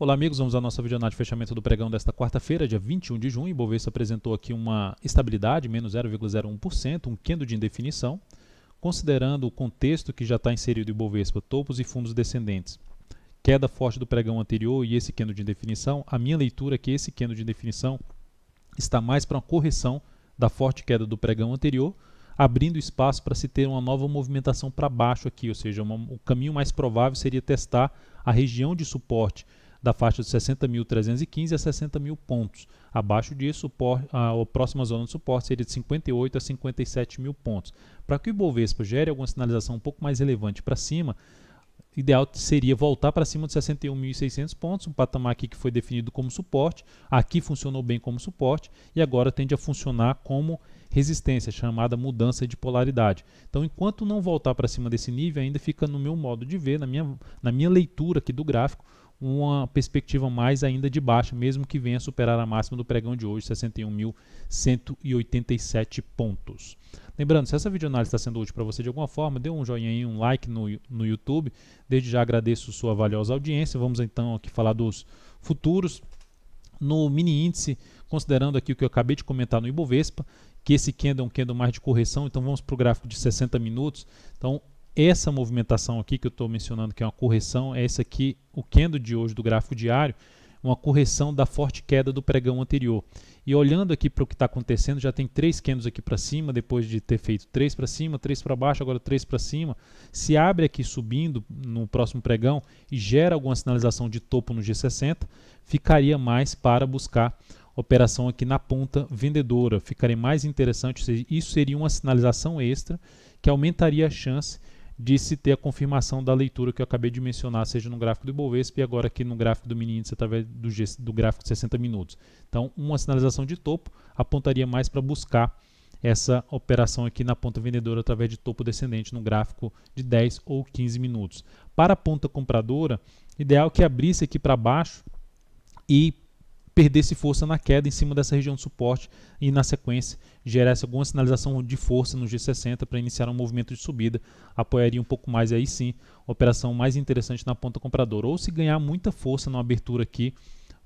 Olá amigos, vamos à nossa videoanálise de fechamento do pregão desta quarta-feira, dia 21 de junho. O Ibovespa apresentou aqui uma estabilidade, menos 0,01%, um candle de indefinição. Considerando o contexto que já está inserido o Ibovespa, topos e fundos descendentes, queda forte do pregão anterior e esse candle de indefinição, a minha leitura é que esse candle de indefinição está mais para uma correção da forte queda do pregão anterior, abrindo espaço para se ter uma nova movimentação para baixo aqui, ou seja, o caminho mais provável seria testar a região de suporte da faixa de 60.315 a 60.000 pontos. Abaixo disso, a próxima zona de suporte seria de 58 a 57.000 pontos. Para que o Ibovespa gere alguma sinalização um pouco mais relevante para cima, o ideal seria voltar para cima de 61.600 pontos, um patamar aqui que foi definido como suporte, aqui funcionou bem como suporte e agora tende a funcionar como resistência, chamada mudança de polaridade. Então, enquanto não voltar para cima desse nível, ainda fica no meu modo de ver, na minha leitura aqui do gráfico, uma perspectiva mais ainda de baixa, mesmo que venha superar a máxima do pregão de hoje, 61.187 pontos. Lembrando, se essa videoanálise está sendo útil para você de alguma forma, dê um joinha aí, um like no YouTube. Desde já agradeço sua valiosa audiência. Vamos então aqui falar dos futuros. No mini índice, considerando aqui o que eu acabei de comentar no Ibovespa, que esse candle é um candle mais de correção, então vamos para o gráfico de 60 minutos. Então, essa movimentação aqui que eu estou mencionando, que é uma correção, é essa aqui, o candle de hoje do gráfico diário, uma correção da forte queda do pregão anterior. E olhando aqui para o que está acontecendo, já tem 3 candles aqui para cima, depois de ter feito 3 para cima, 3 para baixo, agora 3 para cima. Se abre aqui subindo no próximo pregão e gera alguma sinalização de topo no G60, ficaria mais para buscar operação aqui na ponta vendedora. Ficaria mais interessante, isso seria uma sinalização extra que aumentaria a chance de se ter a confirmação da leitura que eu acabei de mencionar, seja no gráfico do Ibovespa e agora aqui no gráfico do mini índice através do gráfico de 60 minutos. Então, uma sinalização de topo apontaria mais para buscar essa operação aqui na ponta vendedora através de topo descendente no gráfico de 10 ou 15 minutos. Para a ponta compradora, ideal que abrisse aqui para baixo e perdesse força na queda em cima dessa região de suporte e na sequência gerasse alguma sinalização de força no G60 para iniciar um movimento de subida, apoiaria um pouco mais aí sim a operação mais interessante na ponta compradora, ou se ganhar muita força na abertura aqui,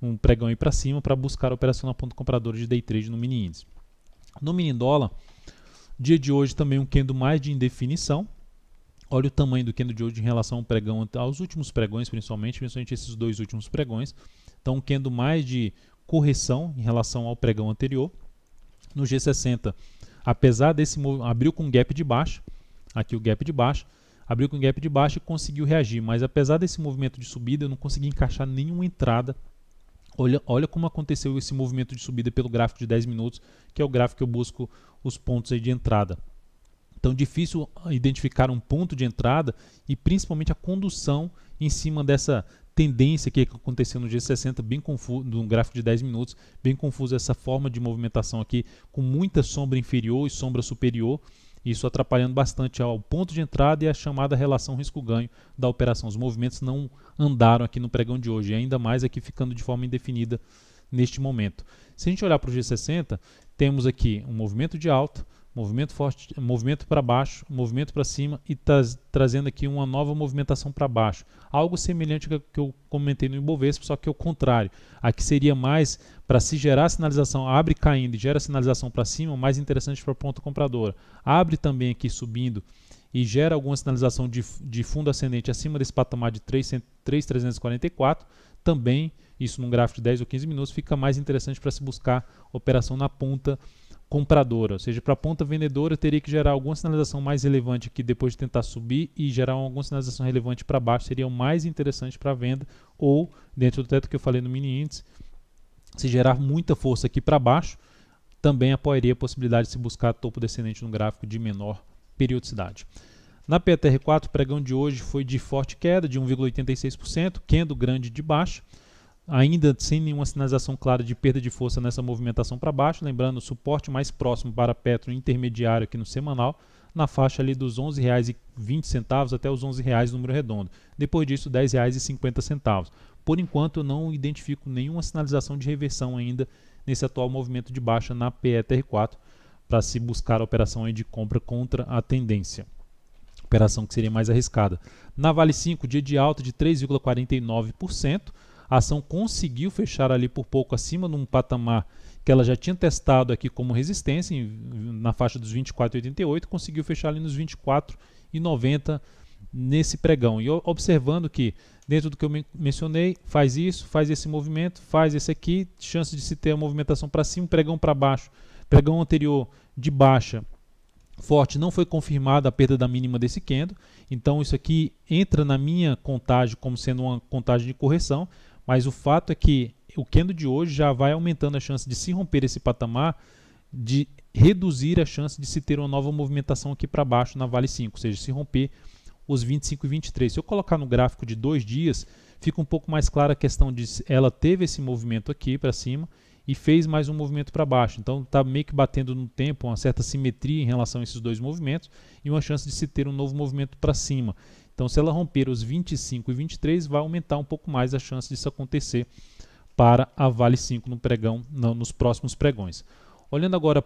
um pregão aí para cima para buscar a operação na ponta compradora de day trade no mini índice. No mini dólar, dia de hoje também um candle mais de indefinição. Olha o tamanho do candle de hoje em relação ao pregão, aos últimos pregões, principalmente esses 2 últimos pregões. Então, um candle mais de correção em relação ao pregão anterior. No G60, apesar desse abriu com gap de baixa, aqui o gap de baixa, abriu com gap de baixa e conseguiu reagir, mas apesar desse movimento de subida, eu não consegui encaixar nenhuma entrada. Olha como aconteceu esse movimento de subida pelo gráfico de 10 minutos, que é o gráfico que eu busco os pontos aí de entrada. Então, difícil identificar um ponto de entrada e principalmente a condução em cima dessa tendência que aconteceu no G60, bem confuso, no gráfico de 10 minutos, bem confuso essa forma de movimentação aqui, com muita sombra inferior e sombra superior, isso atrapalhando bastante ao ponto de entrada e a chamada relação risco-ganho da operação. Os movimentos não andaram aqui no pregão de hoje, ainda mais aqui ficando de forma indefinida neste momento. Se a gente olhar para o G60, temos aqui um movimento de alta, movimento forte, movimento para baixo, movimento para cima e trazendo aqui uma nova movimentação para baixo. Algo semelhante ao que eu comentei no Ibovespa, só que é o contrário. Aqui seria mais para se gerar sinalização, abre caindo e gera sinalização para cima, mais interessante para a ponta compradora. Abre também aqui subindo e gera alguma sinalização de fundo ascendente acima desse patamar de 3.344, também, isso num gráfico de 10 ou 15 minutos, fica mais interessante para se buscar operação na ponta compradora, ou seja, para a ponta vendedora teria que gerar alguma sinalização mais relevante aqui depois de tentar subir e gerar alguma sinalização relevante para baixo, seria o mais interessante para a venda, ou dentro do teto que eu falei no mini índice, se gerar muita força aqui para baixo, também apoiaria a possibilidade de se buscar topo descendente no gráfico de menor periodicidade. Na PTR4, o pregão de hoje foi de forte queda de 1,86%, candle grande de baixa, ainda sem nenhuma sinalização clara de perda de força nessa movimentação para baixo, lembrando o suporte mais próximo para Petro intermediário aqui no semanal, na faixa ali dos R$ 11,20 até os R$ 11,00 número redondo. Depois disso, R$ 10,50. Por enquanto, eu não identifico nenhuma sinalização de reversão ainda nesse atual movimento de baixa na PETR4 para se buscar a operação aí de compra contra a tendência. Operação que seria mais arriscada. Na Vale 5, dia de alta de 3,49%. A ação conseguiu fechar ali por pouco acima de um patamar que ela já tinha testado aqui como resistência, na faixa dos 24,88, conseguiu fechar ali nos 24,90 nesse pregão. E observando que, dentro do que eu mencionei, faz isso, faz esse movimento, faz esse aqui, chance de se ter a movimentação para cima, pregão para baixo, pregão anterior de baixa forte, não foi confirmada a perda da mínima desse candle, então isso aqui entra na minha contagem como sendo uma contagem de correção, mas o fato é que o candle de hoje já vai aumentando a chance de se romper esse patamar, de reduzir a chance de se ter uma nova movimentação aqui para baixo na Vale 5, ou seja, se romper os 25 e 23. Se eu colocar no gráfico de 2 dias, fica um pouco mais clara a questão de ela teve esse movimento aqui para cima e fez mais um movimento para baixo. Então está meio que batendo no tempo uma certa simetria em relação a esses dois movimentos e uma chance de se ter um novo movimento para cima. Então se ela romper os 25 e 23, vai aumentar um pouco mais a chance disso acontecer para a Vale 5 no pregão, nos próximos pregões. Olhando agora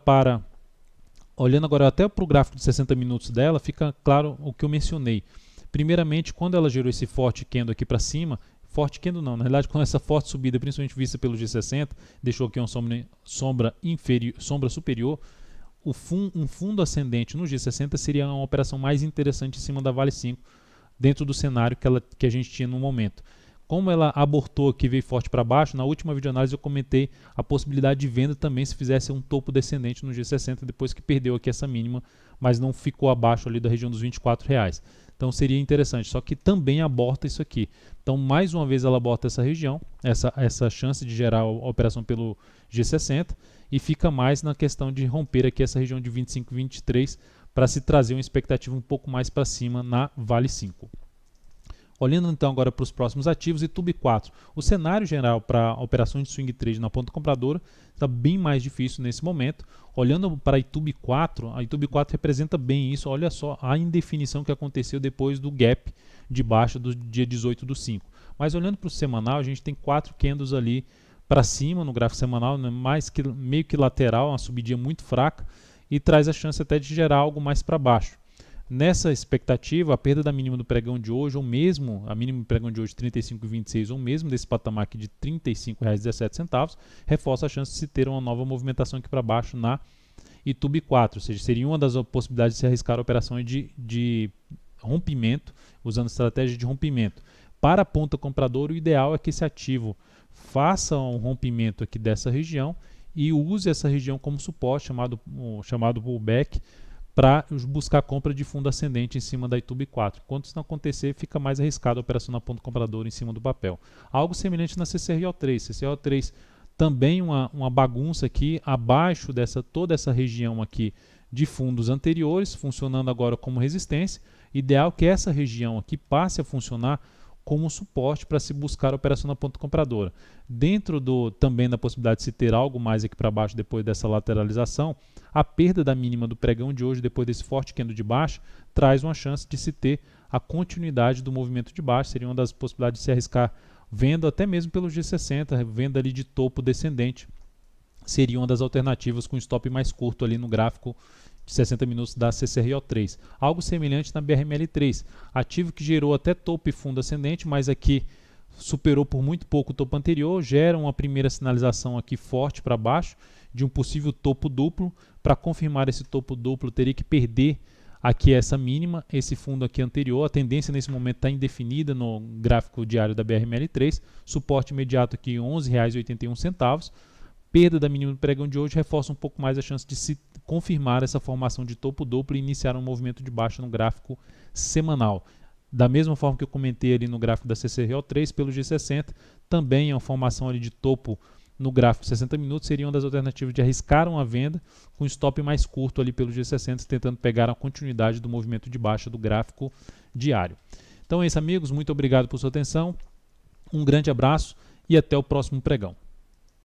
até para o gráfico de 60 minutos dela, fica claro o que eu mencionei. Primeiramente, quando ela gerou esse forte candle aqui para cima, forte candle não, na realidade, com essa forte subida, principalmente vista pelo G60, deixou aqui uma sombra superior, um fundo ascendente no G60 seria uma operação mais interessante em cima da Vale 5, dentro do cenário que a gente tinha no momento. Como ela abortou aqui, veio forte para baixo, na última videoanálise eu comentei a possibilidade de venda também se fizesse um topo descendente no G60 depois que perdeu aqui essa mínima, mas não ficou abaixo ali da região dos R$24. Então seria interessante, só que também aborta isso aqui. Então mais uma vez ela aborta essa região, essa chance de gerar a operação pelo G60 e fica mais na questão de romper aqui essa região de 25 e 23 para se trazer uma expectativa um pouco mais para cima na Vale 5. Olhando então agora para os próximos ativos, YouTube 4. O cenário geral para operações de swing trade na ponta compradora está bem mais difícil nesse momento. Olhando para a YouTube 4 representa bem isso. Olha só a indefinição que aconteceu depois do gap de baixa do dia 18 do 5. Mas olhando para o semanal, a gente tem 4 candles ali para cima no gráfico semanal, né, meio que lateral, uma subidinha muito fraca e traz a chance até de gerar algo mais para baixo. Nessa expectativa, a perda da mínima do pregão de hoje, ou mesmo a mínima do pregão de hoje, 35,26, ou mesmo desse patamar aqui de R$ 35,17, reforça a chance de se ter uma nova movimentação aqui para baixo na YouTube 4, ou seja, seria uma das possibilidades de se arriscar a operação de rompimento, usando estratégia de rompimento. Para a ponta compradora, o ideal é que esse ativo faça um rompimento aqui dessa região e use essa região como suporte, chamado pullback, para buscar compra de fundo ascendente em cima da YouTube 4. Enquanto isso não acontecer, fica mais arriscado a operação na ponta compradora em cima do papel. Algo semelhante na CCRO3. CCRO3 também uma bagunça aqui abaixo toda essa região aqui de fundos anteriores, funcionando agora como resistência. Ideal que essa região aqui passe a funcionar como suporte para se buscar a operação na ponta compradora. Dentro também da possibilidade de se ter algo mais aqui para baixo depois dessa lateralização, a perda da mínima do pregão de hoje, depois desse forte candle de baixa, traz uma chance de se ter a continuidade do movimento de baixo. Seria uma das possibilidades de se arriscar vendo até mesmo pelo G60, venda ali de topo descendente. Seria uma das alternativas com stop mais curto ali no gráfico de 60 minutos da CCRO3. Algo semelhante na BRML3, ativo que gerou até topo e fundo ascendente, mas aqui superou por muito pouco o topo anterior, gera uma primeira sinalização aqui forte para baixo de um possível topo duplo. Para confirmar esse topo duplo, teria que perder aqui essa mínima, esse fundo aqui anterior. A tendência nesse momento está indefinida no gráfico diário da BRML3, suporte imediato aqui R$ 11,81. Perda da mínima do pregão de hoje reforça um pouco mais a chance de se confirmar essa formação de topo duplo e iniciar um movimento de baixa no gráfico semanal. Da mesma forma que eu comentei ali no gráfico da CCRO3 pelo G60, também é uma formação ali de topo no gráfico de 60 minutos, seria uma das alternativas de arriscar uma venda com stop mais curto ali pelo G60, tentando pegar a continuidade do movimento de baixa do gráfico diário. Então é isso, amigos, muito obrigado por sua atenção, um grande abraço e até o próximo pregão.